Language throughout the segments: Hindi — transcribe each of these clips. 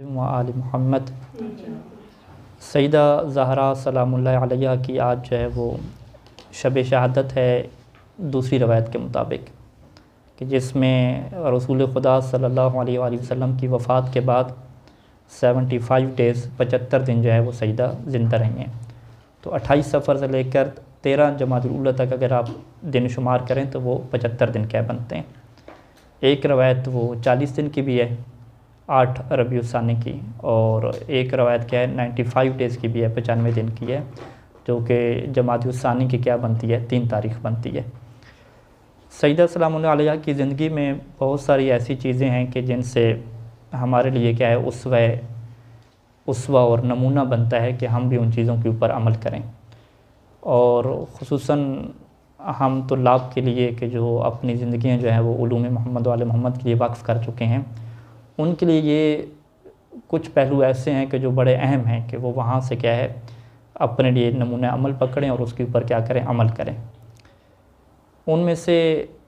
व आल मोहम्मद। सईदा ज़हरा सलामुल्लाह अलैहा की आज जो है वो शब शहादत है दूसरी रवायत के मुताबिक, कि जिसमें रसूल खुदा सल्लल्लाहु अलैहि वसल्लम की वफ़ात के बाद 75 डेज़ 75 दिन जो है वो सईदा ज़िंदा रही हैं। तो 28 सफ़र से लेकर 13 जमादुल ऊला तक अगर आप दिन शुमार करें तो वो 75 दिन क्या बनते हैं। एक रवायत वो 40 दिन की भी है 8 रबीउल सानी की, और एक रवायत क्या है 95 डेज़ की भी है 95 दिन की है, जो कि जमादुल सानी की क्या बनती है 3 तारीख़ बनती है। सईदा सलामुल्लाह अलैहा की ज़िंदगी में बहुत सारी ऐसी चीज़ें हैं कि जिनसे हमारे लिए क्या है उसवा और नमूना बनता है कि हम भी उन चीज़ों के ऊपर अमल करें। और ख़ुसूसन हम तुल्लाब के लिए कि जो अपनी ज़िंदगियाँ जो हैं वो उलूम मोहम्मद वाले मोहम्मद के लिए वक्फ़ कर चुके हैं, उनके लिए ये कुछ पहलू ऐसे हैं कि जो बड़े अहम हैं कि वो वहाँ से क्या है अपने लिए नमूना अमल पकड़ें और उसके ऊपर क्या करें, अमल करें। उनमें से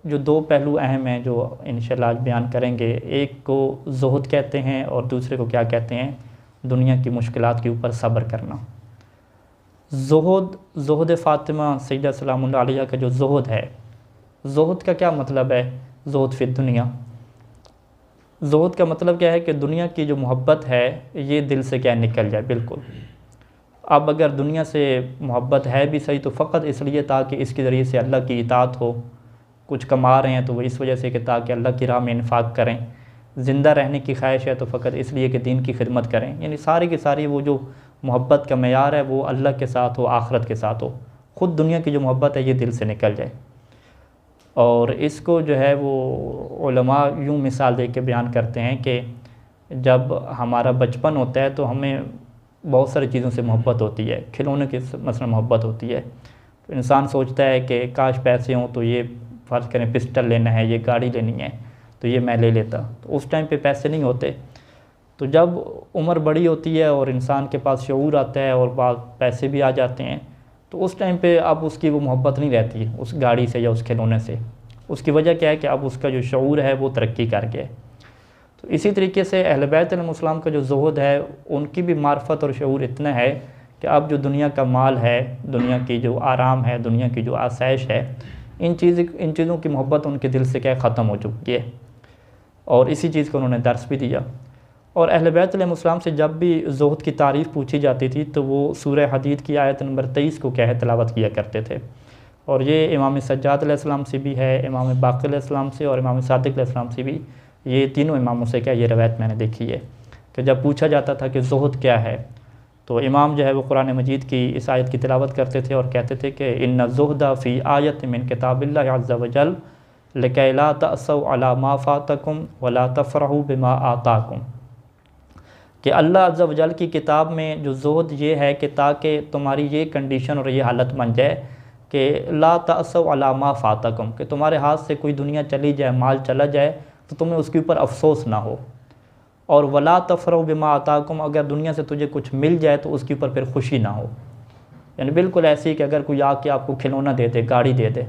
जो 2 पहलू अहम हैं जो इंशाअल्लाह आज बयान करेंगे, एक को ज़ुहद कहते हैं और दूसरे को क्या कहते हैं, दुनिया की मुश्किलात के ऊपर सब्र करना। ज़ुहद फ़ातिमा सईदा सलामुल्लाह अलैहा का जो ज़ुहद है, ज़ुहद का क्या मतलब है, ज़ुहद फ़ी दुनिया। ज़ुहद का मतलब क्या है कि दुनिया की जो मोहब्बत है ये दिल से क्या निकल जाए बिल्कुल। अब अगर दुनिया से मोहब्बत है भी सही तो फ़कत इसलिए ताकि इसके ज़रिए से अल्लाह की इताअत हो, कुछ कमा रहे हैं तो वो इस वजह से कि ताकि अल्लाह की राह में इन्फ़ाक़ करें, ज़िंदा रहने की ख्वाहिश है तो फ़कत इसलिए कि दीन की खिदमत करें। यानी सारी की सारी वो जो मोहब्बत का मेयार है वो अल्लाह के साथ हो, आखिरत के साथ हो। ख़ुद दुनिया की जो मोहब्बत है ये दिल से निकल जाए। और इसको जो है वो उलमा यूँ मिसाल दे के बयान करते हैं कि जब हमारा बचपन होता है तो हमें बहुत सारी चीज़ों से मोहब्बत होती है, खिलौने की मसलन मोहब्बत होती है। तो इंसान सोचता है कि काश पैसे हों तो ये फ़र्ज़ करें पिस्टल लेना है, ये गाड़ी लेनी है तो ये मैं ले लेता। तो उस टाइम पे पैसे नहीं होते। तो जब उम्र बड़ी होती है और इंसान के पास शऊर आता है और बाद पैसे भी आ जाते हैं तो उस टाइम पे अब उसकी वो मोहब्बत नहीं रहती उस गाड़ी से या उस खिलौने से। उसकी वजह क्या है कि अब उसका जो शऊर है वो तरक्की कर गया है। तो इसी तरीके से अहले बैत अलैहिमुस्सलाम का जो ज़ुहद है उनकी भी मार्फत और शऊर इतना है कि अब जो दुनिया का माल है, दुनिया की जो आराम है, दुनिया की जो आसाइश है, इन चीज़ों की मोहब्बत उनके दिल से क्या ख़त्म हो चुकी है। और इसी चीज़ को उन्होंने दर्स भी दिया। और अहले बैत अलैहिमुस्सलाम से जब भी ज़ुहद की तारीफ़ पूछी जाती थी तो वो सूरह हदीद की आयत नंबर 23 को क्या है तिलावत किया करते थे। और ये इमाम सज्जाद अलैहिस्सलाम से भी है, इमाम बाक़िर अलैहिस्सलाम से और इमाम सादिक़ अलैहिस्सलाम से भी, ये तीनों इमामों से क्या ये रवायत मैंने देखी है कि जब पूछा जाता था कि ज़ुहद क्या है तो इमाम जो है वो कुरान मजीद की इस आयत की तिलावत करते थे और कहते थे कि इन्ना ज़ुहदा फ़ी आयत मिन किताबिल्लाहि अज़्ज़ा व जल लिकै ला तअसौ अला मा फ़ातकुम वला तफ़रहू बिमा आताकुम, कि अल्लाह अज़्ज़ा व जल की किताब में जो ज़ुहद ये है कि ताकि तुम्हारी ये कंडीशन और ये हालत बन जाए कि ला तअसौ अला मा फ़ातकुम, कि तुम्हारे हाथ से कोई दुनिया चली जाए, माल चला जाए तो तुम्हें उसके ऊपर अफसोस ना हो। और वला तफ़रहू बिमा आताकुम, अगर दुनिया से तुझे कुछ मिल जाए तो उसके ऊपर फिर खुशी ना हो। यानी बिल्कुल ऐसे ही कि अगर कोई आके आपको खिलौना दे दे, गाड़ी दे दे,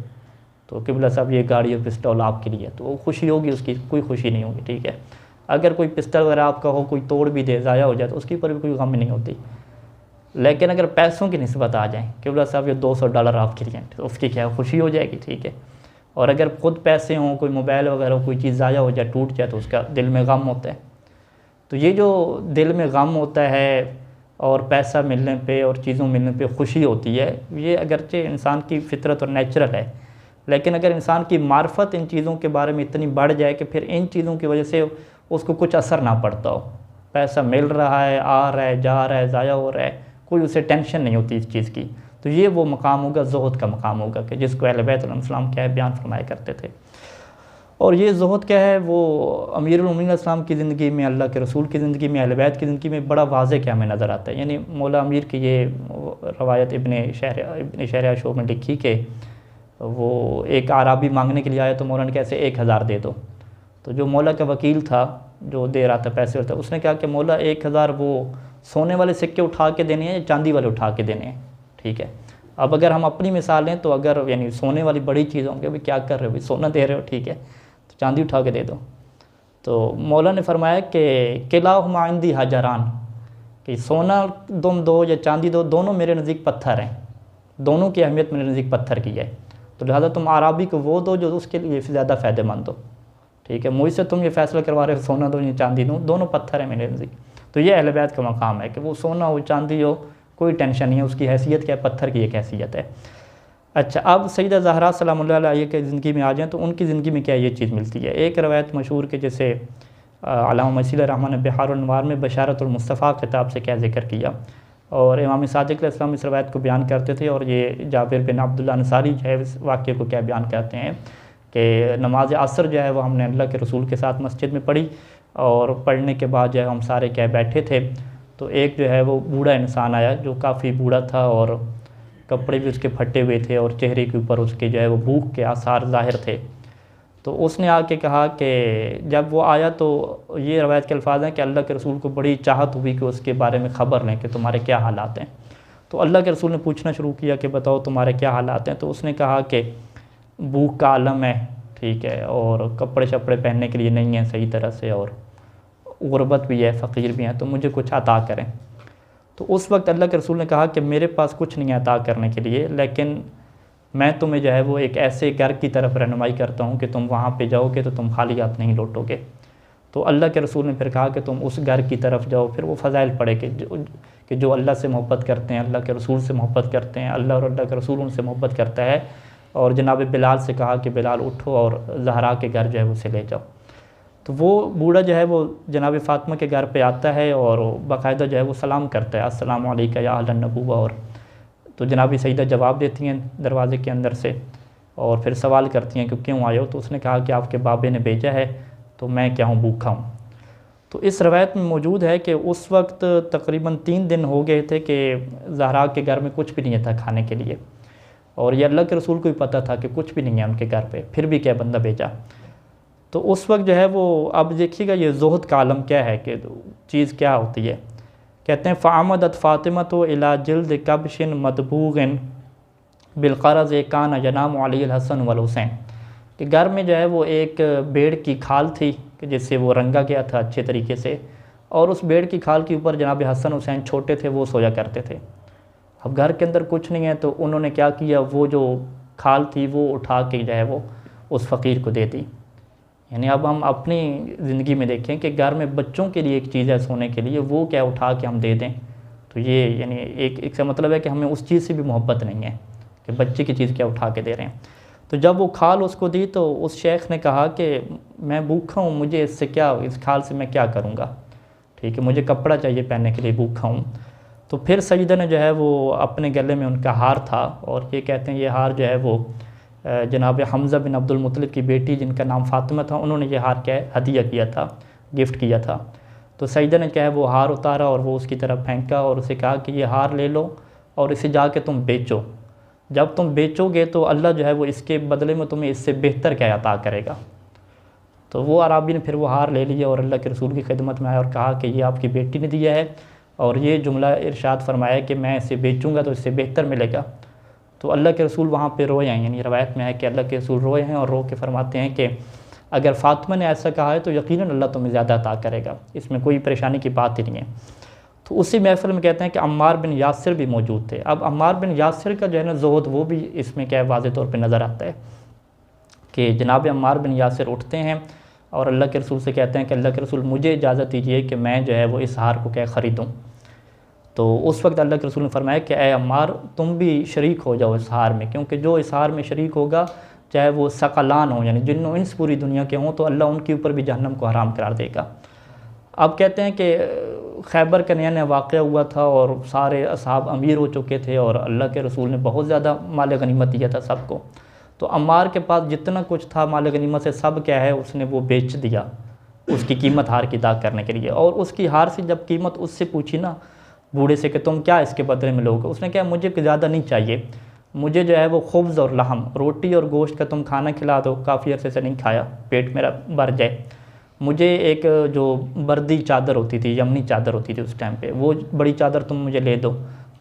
तो किबला साहब ये गाड़ी और पिस्टल आपके लिए, तो वो खुशी होगी, उसकी कोई खुशी नहीं होगी। ठीक है, अगर कोई पिस्टल वगैरह आपका हो, कोई तोड़ भी दे, ज़ाया हो जाए तो उसके ऊपर भी कोई गम नहीं होती। लेकिन अगर पैसों की निस्बत आ जाए किबला साहब ये $200 आपके लिए, तो उसकी क्या खुशी हो जाएगी। ठीक है, और अगर ख़ुद पैसे हों, कोई मोबाइल वगैरह कोई चीज़ ज़ाया हो जाए, टूट जाए, तो उसका दिल में गम होता है। तो ये जो दिल में गम होता है और पैसा मिलने पे और चीज़ों मिलने पे खुशी होती है, ये अगरचे इंसान की फ़ितरत और नेचुरल है। लेकिन अगर इंसान की मार्फत इन चीज़ों के बारे में इतनी बढ़ जाए कि फिर इन चीज़ों की वजह से उसको कुछ असर ना पड़ता हो, पैसा मिल रहा है, आ रहा है, जा रहा है, ज़ाया हो रहा है, कोई उसे टेंशन नहीं होती इस चीज़ की, तो ये वो मकाम होगा, ज़ुहद का मकाम होगा कि जिसको अहले बैत अलैहिस्सलाम क्या है बयान फरमाया करते थे। और ये ज़ुहद क्या है वो अमीरुल मोमिनीन अलैहिस्सलाम की ज़िंदगी में, अल्लाह के रसूल की ज़िंदगी में, अहले बैत की ज़िंदगी में बड़ा वाज़े क्या हमें नज़र आता है। यानी मौला अमीर की ये रवायत इब्न शहर शो में लिखी कि वो एक आराबी मांगने के लिए आया तो मौला ने कैसे 1000 दे दो। तो जो मौला का वकील था जो दे रहा था पैसे होता, उसने कहा कि मौला 1000 वो सोने वाले सिक्के उठा के देने हैं या चांदी वाले उठा के देने हैं। ठीक है, अब अगर हम अपनी मिसाल लें तो अगर यानी सोने वाली बड़ी चीज़ होंगे, भाई क्या कर रहे हो, भाई सोना दे रहे हो, ठीक है, तो चांदी उठा के दे दो। तो मौला ने फरमाया कि किलाहुमा इंदी हजरान, कि सोना तुम दो या चांदी दो, दोनों मेरे नज़दीक पत्थर हैं, दोनों की अहमियत मेरे नज़दीक पत्थर की है। तो लिहाजा तुम आराबी को वो दो जो उसके लिए ज़्यादा फ़ायदेमंद हो। ठीक है, मुझसे तुम ये फ़ैसला करवा रहे हो सोना दो या चांदी दो, दोनों पत्थर हैं मेरे नज़दीक। तो ये अहले बैत का मकाम है कि वो सोना हो चांदी हो कोई टेंशन नहीं है, उसकी हैसियत क्या है, पत्थर की एक हैसियत है। अच्छा, अब सैयदा ज़हरा सलामुल्लाह अलैहा की ज़िंदगी में आ जाएँ तो उनकी ज़िंदगी में क्या ये चीज़ मिलती है। एक रवायत मशहूर के जैसे अल्लामा मसीह रहमान ने बिहारुल अनवार में बशारतुल मुस्तफ़ा किताब से क्या ज़िक्र किया, और इमाम सादिक़ अलैहिस्सलाम इस रवायत को बयान करते थे, और ये जाबिर बिन अब्दुल्ला अंसारी जो है इस वाक़े को क्या बयान करते हैं कि नमाज असर जो है वो हमने अल्लाह के रसूल के साथ मस्जिद में पढ़ी, और पढ़ने के बाद जो है हम सारे क्या बैठे थे, तो एक जो है वो बूढ़ा इंसान आया जो काफ़ी बूढ़ा था और कपड़े भी उसके फटे हुए थे और चेहरे के ऊपर उसके जो है वो भूख के आसार ज़ाहिर थे। तो उसने आके कहा कि जब वो आया तो ये रवायत के अल्फाज हैं कि अल्लाह के रसूल को बड़ी चाहत हुई कि उसके बारे में ख़बर लें कि तुम्हारे क्या हालात हैं। तो अल्लाह के रसूल ने पूछना शुरू किया कि बताओ तुम्हारे क्या हालात हैं। तो उसने कहा कि भूख का आलम है, ठीक है, और कपड़े शपड़े पहनने के लिए नहीं है सही तरह से, और गुरबत भी है, फ़कीर भी हैं, तो मुझे कुछ अता करें। तो उस वक्त अल्लाह के रसूल ने कहा कि मेरे पास कुछ नहीं है अता करने के लिए, लेकिन मैं तुम्हें जो है वो एक ऐसे घर की तरफ रहनुमाई करता हूँ कि तुम वहाँ पे जाओगे तो तुम खाली हाथ नहीं लौटोगे। तो अल्लाह के रसूल ने फिर कहा कि तुम उस घर की तरफ जाओ। फिर वो फ़ज़ाइल पढ़े कि जो अल्लाह से मोहब्बत करते हैं, अल्लाह के रसूल से मोहब्बत करते हैं, अल्लाह और अल्लाह के रसूल उनसे मोहब्बत करता है। और जनाब बिलाल से कहा कि बिलाल उठो और ज़हरा के घर जो है उसे ले जाओ। तो वो बूढ़ा जो है वो जनाब फ़ातिमा के घर पे आता है और बाकायदा जो है वो सलाम करता है, अस्सलामु अलैका या अहलन नबुव्वा। और तो जनाब सईदा जवाब देती हैं दरवाज़े के अंदर से, और फिर सवाल करती हैं कि क्यों आए हो। तो उसने कहा कि आपके बाबे ने भेजा है, तो मैं क्या हूँ, भूखा हूँ। तो इस रवायत में मौजूद है कि उस वक्त तकरीबन 3 दिन हो गए थे कि ज़हरा के घर में कुछ भी नहीं था खाने के लिए, और ये अल्लाह के रसूल को भी पता था कि कुछ भी नहीं है उनके घर पे, फिर भी क्या बंदा भेजा। तो उस वक्त जो है वो, अब देखिएगा ये ज़ुहद का आलम क्या है कि चीज़ क्या होती है। कहते हैं फ़ामदत फ़ातिमत इला जिल्द कबशिन मदबूगन बिलक़रज़ कान जनाम अली हसन वल हुसैन, कि घर में जो है वो एक भेड़ की खाल थी कि जिससे वो रंगा गया था अच्छे तरीके से, और उस भेड़ की खाल के ऊपर जनाब हसन हुसैन छोटे थे वो सोया करते थे। अब घर के अंदर कुछ नहीं है तो उन्होंने क्या किया, वो जो खाल थी वो उठा के जो है वो उस फ़कीर को दे दी। यानी अब हम अपनी ज़िंदगी में देखें कि घर में बच्चों के लिए एक चीज़ है सोने के लिए, वो क्या उठा के हम दे दें, तो ये यानी एक से मतलब है कि हमें उस चीज़ से भी मोहब्बत नहीं है कि बच्चे की चीज़ क्या उठा के दे रहे हैं। तो जब वो खाल उसको दी तो उस शेख ने कहा कि मैं भूखा हूँ, मुझे इससे क्या, इस खाल से मैं क्या करूँगा, ठीक है, मुझे कपड़ा चाहिए पहनने के लिए, भूखा हूँ। तो फिर सईदा ने जो है वो अपने गले में उनका हार था, और ये कहते हैं ये हार जो है वो जनाब हमज़ा बिन अब्दुल मुत्तलिब की बेटी जिनका नाम फ़ातिमा था, उन्होंने ये हार क्या है हदिया किया था, गिफ्ट किया था। तो सईदा ने क्या है वो हार उतारा और वो उसकी तरफ फेंका और उसे कहा कि ये हार ले लो और इसे जाके तुम बेचो, जब तुम बेचोगे तो अल्लाह जो है वो इसके बदले में तुम्हें इससे बेहतर क्या अता करेगा। तो वो अराबी ने फिर वो हार ले लिया और अल्लाह के रसूल की खिदमत में आया और कहा कि ये आपकी बेटी ने दिया है, और ये जुमला इरशाद फरमाया कि मैं इसे बेचूंगा तो इससे बेहतर मिलेगा। तो अल्लाह के रसूल वहाँ पे रोए हैं, यानी रवायत में है कि अल्लाह के रसूल रोए हैं और रो के फरमाते हैं कि अगर फ़ातिमा ने ऐसा कहा है तो यकीनन अल्लाह तुम्हें ज़्यादा अता करेगा, इसमें कोई परेशानी की बात ही नहीं है। तो उसी महफ़िल में कहते हैं कि अम्मार बिन यासिर भी मौजूद थे। अब अम्मार बिन यासिर का जो है ना ज़ुहद वो भी इसमें क्या है वाज़े तौर पर नज़र आता है कि जनाब अम्मार बिन यासिर उठते हैं और अल्लाह के रसूल से कहते हैं कि अल्लाह के रसूल मुझे इजाज़त दीजिए कि मैं जो है वो इस हार को क्या ख़रीदूँ। तो उस वक्त अल्लाह के रसूल ने फरमाया कि ए अम्मार तुम भी शरीक हो जाओ इस हार में, क्योंकि जो इस हार में शरीक होगा चाहे वो सकलान हो यानी जिन्नो इंस पूरी दुनिया के हों तो अल्लाह उनके ऊपर भी जहन्नम को हराम करार देगा। अब कहते हैं कि खैबर का नया नया वाक़या हुआ था और सारे असहाब अमीर हो चुके थे और अल्लाह के रसूल ने बहुत ज़्यादा माल गनीमत दिया था सबको। तो अम्मार के पास जितना कुछ था माल गनीमत से सब क्या है उसने वो बेच दिया उसकी कीमत हार की अदा करने के लिए। और उसकी हार से जब कीमत उससे पूछी ना बूढ़े से कि तुम क्या इसके बदले में लोगे, उसने कहा मुझे ज़्यादा नहीं चाहिए, मुझे जो है वो खुब्ज़ और लहम रोटी और गोश्त का तुम खाना खिला दो, काफ़ी अरसे से नहीं खाया, पेट मेरा भर जाए। मुझे एक जो बर्दी चादर होती थी, यमनी चादर होती थी उस टाइम पे, वो बड़ी चादर तुम मुझे ले दो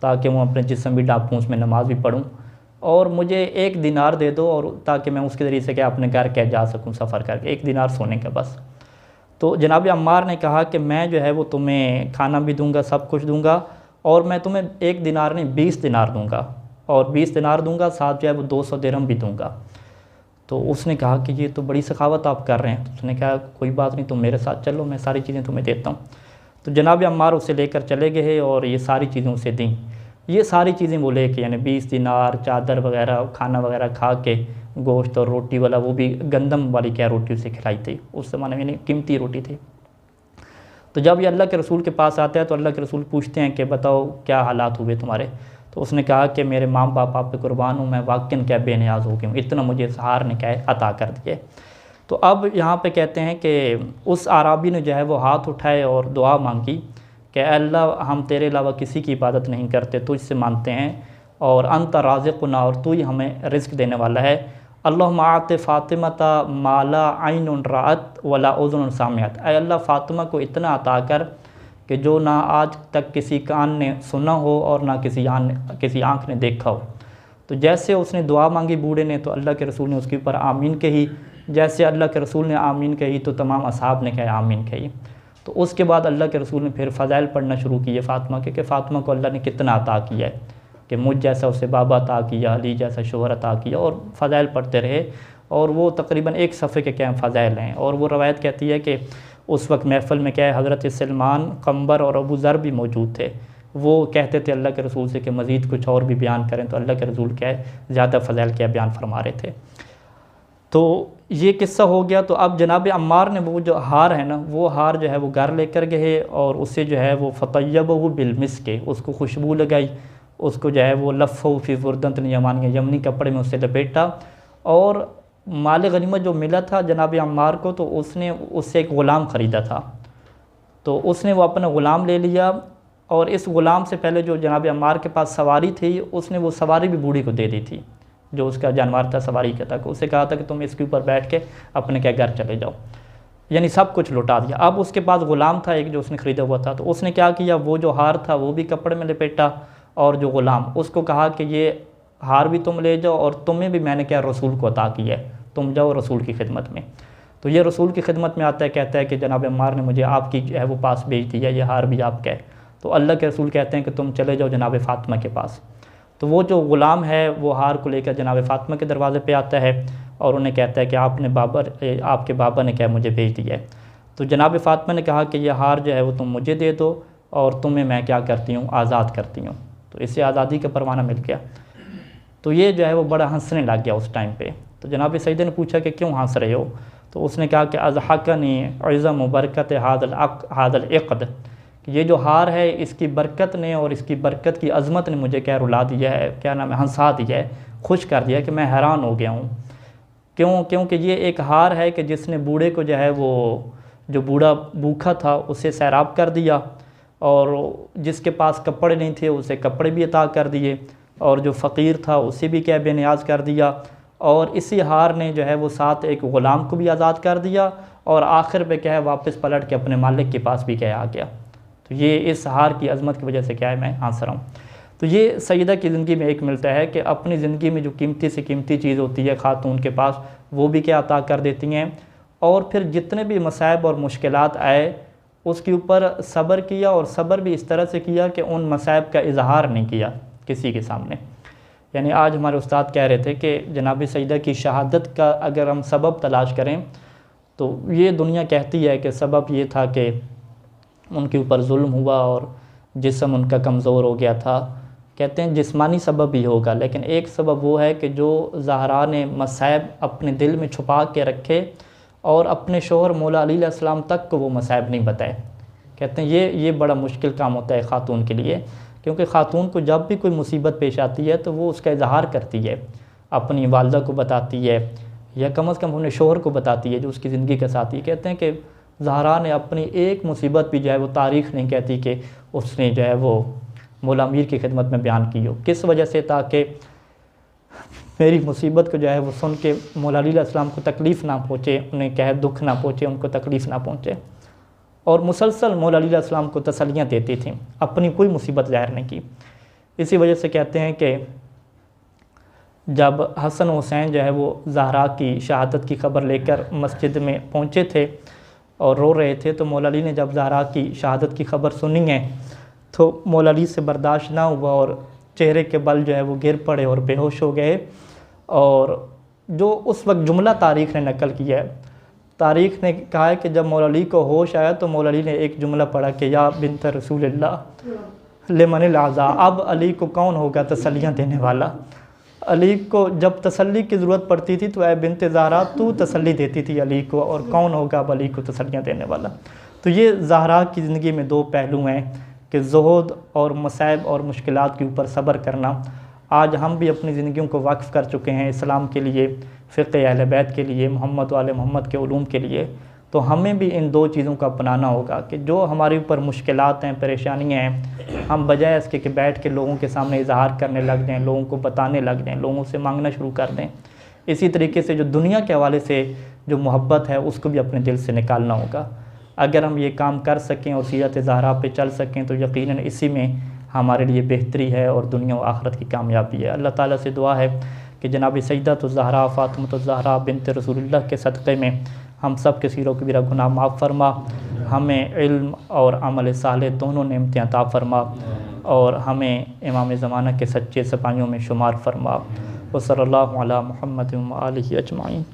ताकि मैं अपने जिस्म भी ढाँपूँ, उसमें नमाज भी पढ़ूँ, और मुझे 1 दिनार दे दो और ताकि मैं उसके ज़रिए से क्या अपने घर क्या जा सकूँ सफ़र करके, 1 दिनार सोने का बस। तो जनाब अम्मार ने कहा कि मैं जो है वो तुम्हें खाना भी दूंगा, सब कुछ दूंगा, और मैं तुम्हें 1 दिनार नहीं 20 दिनार दूंगा, और 20 दिनार दूंगा, साथ जो है वो 200 दिरहम भी दूंगा। तो उसने कहा कि ये तो बड़ी सखावत आप कर रहे हैं। तो उसने कहा कोई बात नहीं, तुम मेरे साथ चलो, मैं सारी चीज़ें तुम्हें देता हूँ। तो जनाब अम्मार उसे लेकर चले गए और ये सारी चीज़ें उसे दी। ये सारी चीज़ें वो लेके, यानी 20 दिनार, चादर वगैरह, खाना वगैरह खा के, गोश्त और रोटी वाला, वो भी गंदम वाली क्या रोटी उसे खिलाई थी, उस ज़माने में कीमती रोटी थी। तो जब ये अल्लाह के रसूल के पास आता है तो अल्लाह के रसूल पूछते हैं कि बताओ क्या हालात हुए तुम्हारे। तो उसने कहा कि मेरे माँ बाप आप पे कुर्बान हूँ, मैं वाकई क्या बेनियाज हो गया हूँ, इतना मुझे सहार ने क्या अता कर दिए। तो अब यहाँ पे कहते हैं कि उस आराबी ने जो है वो हाथ उठाए और दुआ मांगी कि अल्लाह हम तेरे अलावा किसी की इबादत नहीं करते, तुझसे मानते हैं, और अंत राज़िक़ुना, और तू ही हमें रिज़्क़ देने वाला है। अल्लाहुम्मा आति फ़ातिमता माला आइनुन राअत वला उज़ुनुन सामिअत, ऐ अल्लाह फ़ातिमा को इतना अता कर कि जो ना आज तक किसी कान ने सुना हो और ना किसी आँख ने देखा हो। तो जैसे उसने दुआ मांगी बूढ़े ने, तो अल्लाह के रसूल ने उसके ऊपर आमीन कही। जैसे अल्लाह के रसूल ने आमीन कही तो तमाम असहाब ने कहा आमीन कही। तो उसके बाद अल्लाह के रसूल ने फिर फ़ज़ाइल पढ़ना शुरू किए फ़ातिमा के, कि फ़ातिमा को अल्लाह ने कितना अता किया है, कि मुझ जैसा उसे बाबा अता किया, अली जैसा शोहर अता किया, और फ़ज़ाइल पढ़ते रहे। और वो तकरीबन 1 सफ़े के क्या फ़ज़ाइल हैं। और वो रवायत कहती है कि उस वक्त महफ़िल में क्या है, हज़रत सलमान, क़ंबर और अबू ज़र भी मौजूद थे। वो कहते थे अल्लाह के रसूल से कि मज़ीद कुछ और भी बयान करें, तो अल्लाह के रसूल क्या है ज़्यादा फ़ज़ाइल क्या बयान फरमा रहे थे। तो ये किस्सा हो गया। तो अब जनाब अम्मार ने वो जो हार है ना, वो हार जो है वो घर लेकर गए और उससे जो है वो फ़तय्यबहु बिलमिस्क, उसको खुशबू लगाई, उसको जो है वो लफ़्फ़हु फ़ी ज़ुर्दतिन यमानिया, यमनी कपड़े में उसे लपेटा। और माल गनीमत जो मिला था जनाब अम्मार को, तो उसने उससे एक ग़ुलाम ख़रीदा था, तो उसने वो अपना ग़ुलाम ले लिया। और इस ग़ुलाम से पहले जो जनाब अम्मार के पास सवारी थी, उसने वो सवारी भी बूढ़ी को दे दी थी, जो उसका जानवर था सवारी का था। उसे कहा था कि तुम इसके ऊपर बैठ के अपने क्या घर चले जाओ, यानी सब कुछ लौटा दिया। अब उसके पास ग़ुलाम था एक जो उसने ख़रीदा हुआ था, तो उसने क्या किया, वो जो हार था वो भी कपड़े में लपेटा, और जो ग़ुलाम उसको कहा कि ये हार भी तुम ले जाओ, और तुम्हें भी मैंने क्या रसूल को अता किया है, तुम जाओ रसूल की खिदमत में। तो ये रसूल की खिदमत में आता है, कहता है कि जनाब अम्मार ने मुझे आपकी जो है वो पास भेज दिया, ये हार भी आपका है। तो अल्लाह के रसूल कहते हैं कि तुम चले जाओ जनाब फ़ातिमा के पास। तो वो जो ग़ुलाम है वो हार को लेकर जनाब फ़ातिमा के दरवाज़े पे आता है और उन्हें कहता है कि आपके बाबा ने क्या मुझे भेज दिया है। तो जनाब फ़ातिमा ने कहा कि यह हार जो है वो तुम मुझे दे दो, और तुम्हें मैं क्या करती हूँ, आज़ाद करती हूँ। तो इससे आज़ादी का परवाना मिल गया। तो ये जो है वो बड़ा हंसने लग गया उस टाइम पे। तो जनाब सईद ने पूछा कि क्यों हंस रहे हो। तो उसने कहा कि अज़हकनी इज़्ज़म बरकत हादल इक़द, ये जो हार है इसकी बरकत ने और इसकी बरकत की अज़मत ने मुझे क्या रुला दिया है, क्या नाम है, हंसा दिया है, खुश कर दिया है, कि मैं हैरान हो गया हूँ। क्योंकि ये एक हार है कि जिसने बूढ़े को जो है वो, जो बूढ़ा भूखा था उसे सैराब कर दिया, और जिसके पास कपड़े नहीं थे उसे कपड़े भी अता कर दिए, और जो फ़कीर था उसे भी क्या बेनियाज कर दिया। और इसी हार ने जो है वो साथ एक ग़ुलाम को भी आज़ाद कर दिया, और आखिर पे क्या है वापस पलट के अपने मालिक के पास भी क्या आ गया। तो ये इस हार की अज़मत की वजह से क्या है मैं हंस रहा हूँ। तो ये सईदा की ज़िंदगी में एक मिलता है कि अपनी ज़िंदगी में जो कीमती से कीमती चीज़ होती है खातून के पास, वो भी क्या अता कर देती हैं। और फिर जितने भी मसाइब और मुश्किलात आए उसके ऊपर सब्र किया, और सब्र भी इस तरह से किया कि उन मसाइब का इजहार नहीं किया किसी के सामने। यानी आज हमारे उस्ताद कह रहे थे कि जनाब सईदा की शहादत का अगर हम सबब तलाश करें तो ये दुनिया कहती है कि सबब ये था कि उनके ऊपर जुल्म हुआ और जिस्म उनका कमज़ोर हो गया था। कहते हैं जिस्मानी सबब भी होगा, लेकिन एक सबब वो है कि जो ज़हरा ने मसाइब अपने दिल में छुपा के रखे और अपने शोहर मौला अली अलैहिस्सलाम तक को वो मसाइब नहीं बताए। कहते हैं ये बड़ा मुश्किल काम होता है ख़ातून के लिए, क्योंकि ख़ातून को जब भी कोई मुसीबत पेश आती है तो वो उसका इजहार करती है, अपनी वालदा को बताती है, या कम अज़ कम अपने शोहर को बताती है जो उसकी ज़िंदगी का साथी। कहते हैं कि ज़हरा ने अपनी एक मुसीबत भी जो है वो तारीख़ नहीं कहती कि उसने जो है वो मौला अमीर की खिदमत में बयान की हो। किस वजह से, ताकि मेरी मुसीबत को जो है वो सुन के मौला अली अलैहिस्सलाम को तकलीफ़ ना पहुँचे, उन्हें क्या है दुख ना पहुँचे, उनको तकलीफ़ ना पहुँचे। और मुसलसल मौला अली अलैहिस्सलाम को तसल्लियाँ देती थी, अपनी कोई मुसीबत ज़ाहिर नहीं की। इसी वजह से कहते हैं कि जब हसन हुसैन जो है वो ज़हरा की शहादत की ख़बर लेकर मस्जिद में पहुँचे थे, और रो रहे थे। तो मौला अली ने जब ज़हरा की शहादत की ख़बर सुनी है तो मौला अली से बर्दाश्त ना हुआ और चेहरे के बल जो है वो गिर पड़े और बेहोश हो गए। और जो उस वक्त जुमला तारीख़ ने नकल किया है, तारीख़ ने कहा है कि जब मौला अली को होश आया तो मौला अली ने एक जुमला पढ़ा कि या बिन्त रसूलिल्लाह लिमनिल आज़ा, अब अली को कौन होगा तसल्लियाँ देने वाला। अली को जब तसल्ली की ज़रूरत पड़ती थी तो ऐ बिन्त ज़हरा तू तसल्ली देती थी अली को, और कौन होगा अब अली को तसल्लियाँ देने वाला। तो ये ज़हरा की ज़िंदगी में दो पहलू हैं कि ज़ुहद और मसाइब और मुश्किलात के ऊपर सब्र करना। आज हम भी अपनी ज़िंदगियों को वक्फ़ कर चुके हैं इस्लाम के लिए, फ़िक़्ह अहले बैत के लिए, मोहम्मद वाले मोहम्मद के उलूम के लिए। तो हमें भी इन दो चीज़ों को अपनाना होगा कि जो हमारे ऊपर मुश्किलात हैं, परेशानियाँ हैं, हम बजाय इसके कि बैठ के लोगों के सामने इजहार करने लग जाएँ, लोगों को बताने लग जाएँ, लोगों से मांगना शुरू कर दें। इसी तरीके से जो दुनिया के हवाले से जो मोहब्बत है उसको भी अपने दिल से निकालना होगा। अगर हम ये काम कर सकें और सीरत ज़हरा पे चल सकें तो यकीनन इसी में हमारे लिए बेहतरी है और दुनिया और आखिरत की कामयाबी है। अल्लाह ताला से दुआ है कि जनाब सैयदतुज़ ज़हरा फ़ातिमतुज़ ज़हरा बिन्त रसूलुल्लाह के सदक़े में हम सब के सीरो कबीरा गुनाह माफ़ फरमा, हमें इल्म और अमल सालेह दोनों नेमतें अता फरमा, और हमें इमाम ज़माना के सच्चे सिपाहियों में शुमार फरमा। व सल्लल्लाहु अला मुहम्मद व आलिहि अजमाइन।